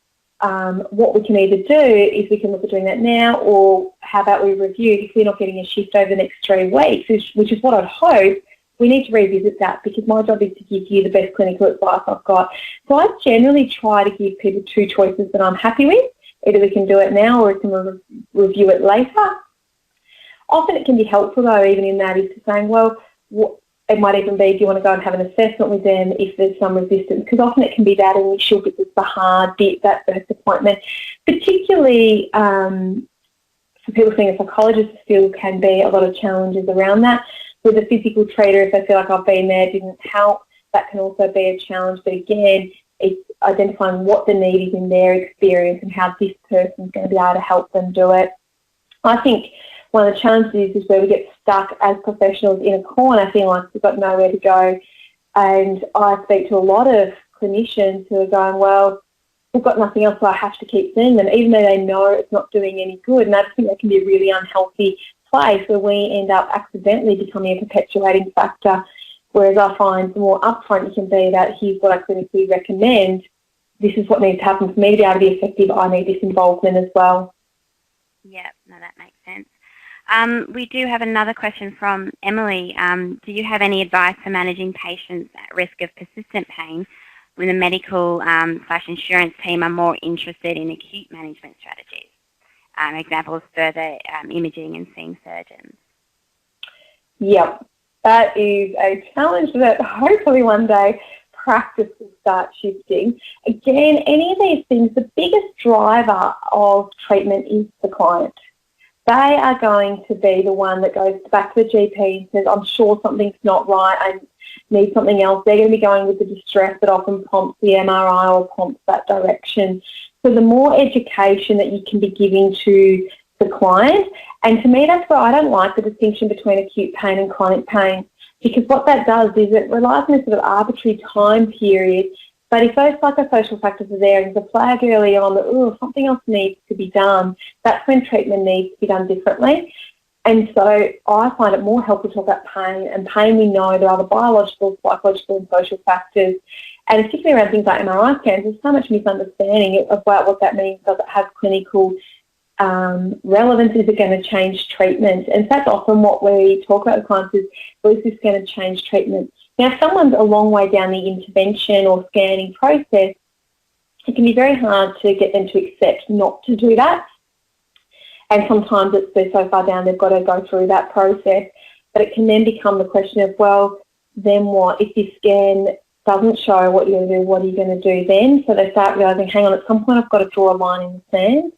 What we can either do is we can look at doing that now, or how about we review if we're not getting a shift over the next 3 weeks, which is what I'd hope. We need to revisit that because my job is to give you the best clinical advice I've got. So I generally try to give people 2 choices that I'm happy with. Either we can do it now or we can review it later. Often it can be helpful though, even in that, is to saying, well, it might even be, do you want to go and have an assessment with them if there's some resistance? Because often it can be that initial bit that's the hard bit, that first appointment. Particularly for people seeing a psychologist, still can be a lot of challenges around that. With a physical treater, if they feel like I've been there, didn't help, that can also be a challenge. But again, it's identifying what the need is in their experience and how this person's going to be able to help them do it. I think one of the challenges is where we get stuck as professionals in a corner feeling like we've got nowhere to go. And I speak to a lot of clinicians who are going, well, we've got nothing else, so I have to keep seeing them, even though they know it's not doing any good. And I just think that can be a really unhealthy place where we end up accidentally becoming a perpetuating factor, whereas I find the more upfront you can be that here's what I clinically recommend, this is what needs to happen for me to be able to be effective, I need this involvement as well. Yeah, no, that makes sense. We do have another question from Emily. Do you have any advice for managing patients at risk of persistent pain when the medical / insurance team are more interested in acute management strategies? Examples, further imaging and seeing surgeons. Yep, that is a challenge that hopefully one day practice will start shifting. Again, any of these things, the biggest driver of treatment is the client. They are going to be the one that goes back to the GP and says, I'm sure something's not right, I need something else. They're going to be going with the distress that often prompts the MRI or prompts that direction. So the more education that you can be giving to the client, and to me that's where I don't like the distinction between acute pain and chronic pain, because what that does is it relies on a sort of arbitrary time period. But if those psychosocial factors are there and there's a flag early on that, something else needs to be done, that's when treatment needs to be done differently. And so I find it more helpful to talk about pain, and pain we know there are the biological, psychological and social factors, and particularly around things like MRI scans, there's so much misunderstanding about what that means. Does it have clinical relevance? Is it going to change treatment? And that's often what we talk about with clients is, is this going to change treatment? Now, if someone's a long way down the intervention or scanning process, it can be very hard to get them to accept not to do that. And sometimes they're so far down they've got to go through that process. But it can then become the question of, well, then what? If this scan doesn't show what you're going to do, what are you going to do then? So they start realising, hang on, at some point I've got to draw a line in the sand.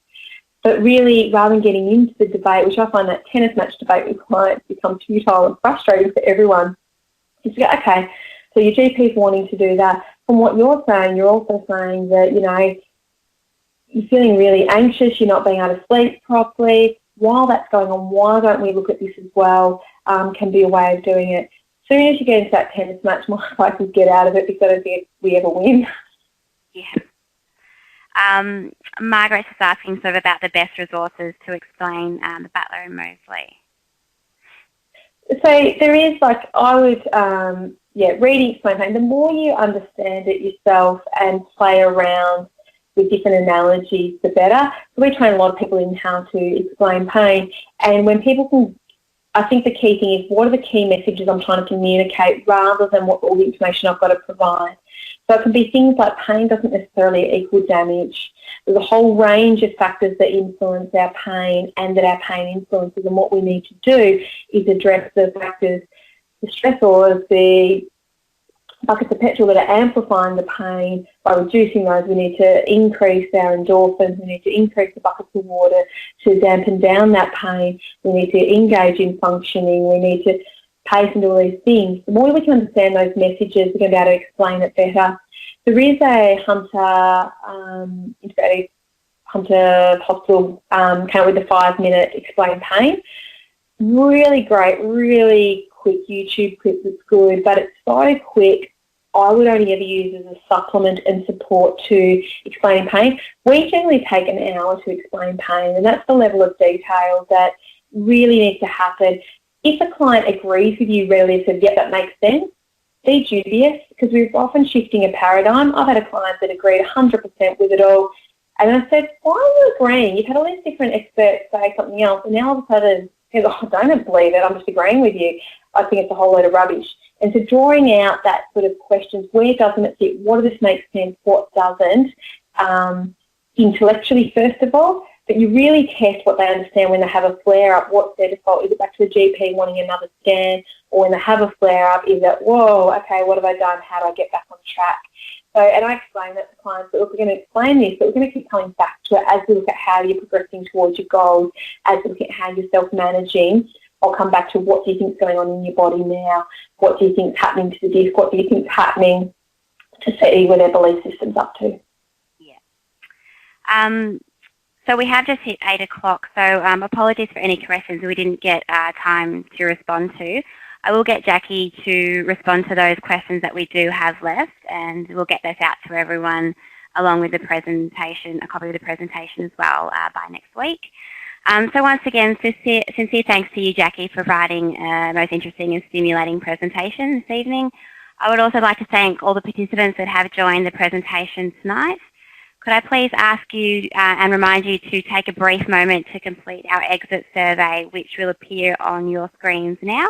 But really, rather than getting into the debate, which I find that tennis match debate with clients becomes futile and frustrating for everyone, is to go, okay, so your GP's wanting to do that. From what you're saying, you're also saying that, you're feeling really anxious, you're not being able to sleep properly. While that's going on, why don't we look at this as well? Can be a way of doing it. As soon as you get into that tennis match, my advice is get out of it because I don't think we ever win. Yeah. Margaret's just asking sort of about the best resources to explain the Butler and Moseley. So there is, reading Explain Pain. The more you understand it yourself and play around with different analogies, the better. So we train a lot of people in how to explain pain. And when people can, I think the key thing is what are the key messages I'm trying to communicate rather than what all the information I've got to provide. So it can be things like pain doesn't necessarily equal damage. There's a whole range of factors that influence our pain and that our pain influences, and what we need to do is address the factors, the stressors, the buckets of petrol that are amplifying the pain. By reducing those, we need to increase our endorphins, we need to increase the buckets of water to dampen down that pain, we need to engage in functioning, we need to pace and do all these things. The more we can understand those messages, we're going to be able to explain it better. There is a integrated Hunter Hospital came up with a 5-minute Explain Pain. Really great, really quick YouTube clip that's good, but it's so quick. I would only ever use as a supplement and support to explaining pain. We generally take an hour to explain pain, and that's the level of detail that really needs to happen. If a client agrees with you readily and says, yep, that makes sense, be dubious, because we're often shifting a paradigm. I've had a client that agreed 100% with it all, and I said, why are you agreeing? You've had all these different experts say something else, and now all of a sudden, he goes, I don't believe it, I'm just agreeing with you. I think it's a whole load of rubbish. And so drawing out that sort of questions, where doesn't it fit? What does this make sense? What doesn't? Intellectually, first of all, but you really test what they understand when they have a flare-up. What's their default? Is it back to the GP wanting another scan? Or when they have a flare-up, is it, whoa, okay, what have I done? How do I get back on track? So, and I explain that to clients, that look, we're going to explain this, but we're going to keep coming back to it as we look at how you're progressing towards your goals, as we look at how you're self-managing. I'll come back to what do you think is going on in your body now? What do you think is happening to the disc? What do you think is happening to see where their belief system's up to? Yeah. So we have just hit 8 o'clock, so apologies for any questions we didn't get time to respond to. I will get Jacqui to respond to those questions that we do have left, and we'll get those out to everyone along with the presentation, a copy of the presentation as well by next week. So once again, sincere thanks to you, Jacqui, for providing a most interesting and stimulating presentation this evening. I would also like to thank all the participants that have joined the presentation tonight. Could I please ask you and remind you to take a brief moment to complete our exit survey, which will appear on your screens now.